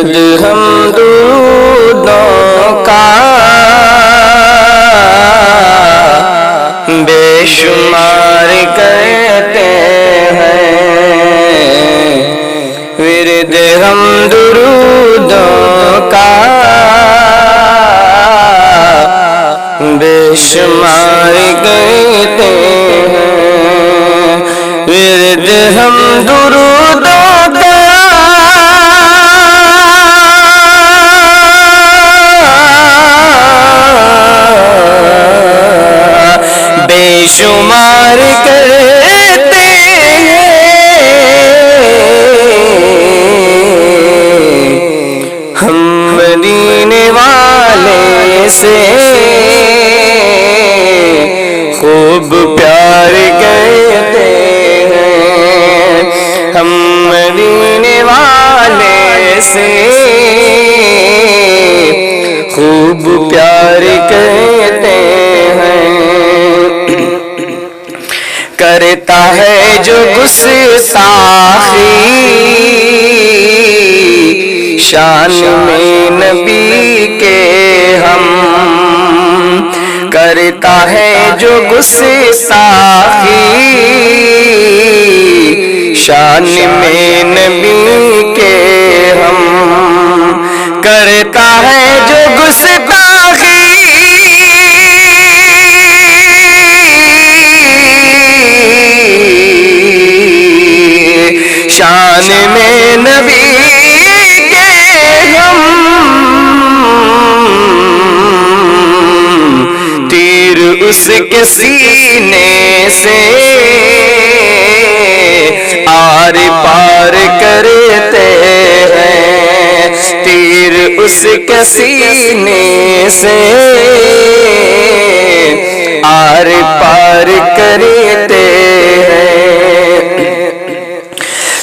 ہم درودوں کا بے شمار کرتے ہیں، ورد ہم درودوں کا بے شمار کرتے ہیں، ورد ہم درودوں کا بے شمار کرتے ہیں، ہم مدینے والے سے خوب پیار کرتے ہیں، ہم مدینے والے سے خوب پیار کرتے ہیں، کرتا ہے جو گستاخی شان میں نبی کے ہم، کرتا ہے جو گستاخی شان میں نبی کے ہم، کرتا ہے جو گستاخی شان میں نبی کے ہم، تیر اس کے سینے سے آر پار کرتے ہیں، تیر اس کے سینے سے آر پار کرتے ہیں،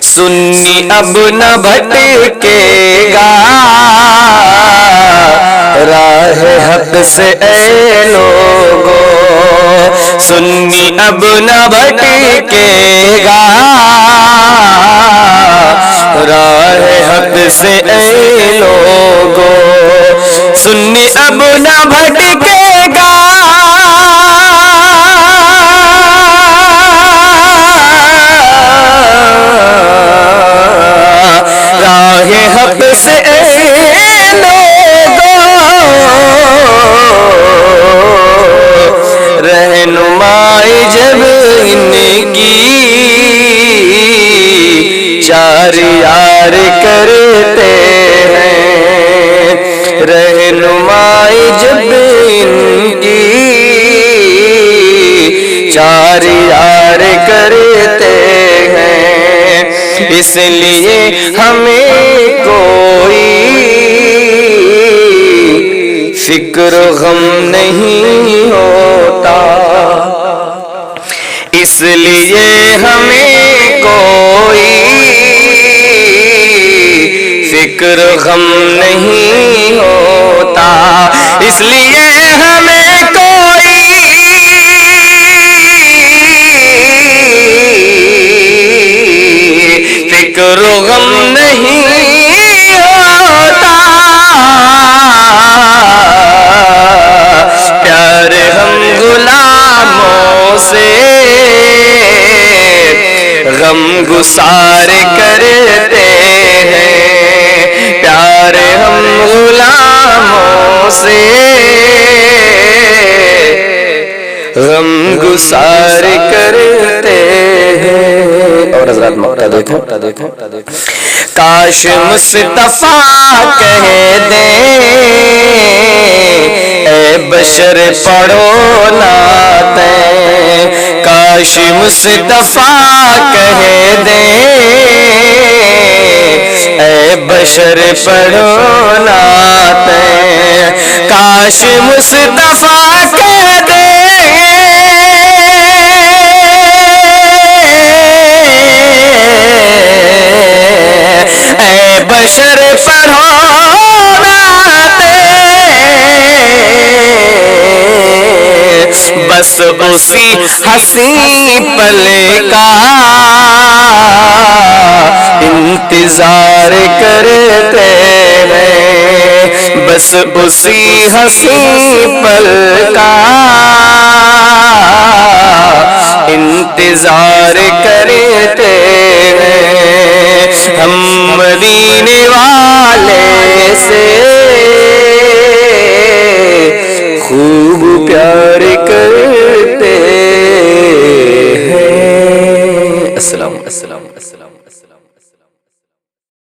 سنی اب نہ بھٹکے گا راہ حق سے اے لوگو، سنی اب نہ بھٹکے گا راہ حق سے اے لوگو، سنی اب نہ بھٹکے گا راہ حق سے اے لوگو، رہنمائی جب ان کی چار یار کرتے ہیں، رہنمائی جب ان کی چار یار کرتے ہیں، اس لیے ہمیں کوئی فکر و غم نہیں ہوتا، اس لیے ہمیں کوئی فکر و غم نہیں ہوتا، اس لیے ہمیں کوئی فکر و غم نہیں ہوتا، پیار ہم غلاموں سے غم گسار کرتے ہیں، پیار ہم غلاموں سے غم گسار کرتے ہیں۔ اور حضرات موقع دیکھو، کاش مصطفیٰ کہہ دیں اے بشر پڑھو نعتیں، کاش مصطفیٰ کہہ دیں اے بشر پڑھو نعتیں، کاش مصطفیٰ کہہ دیں اے بشر پڑھو نعتیں، بس اسی حسین پل کا انتظار کرتے ہیں بس اسی حسین پل کا انتظار کرتے ہیں ہم مدینے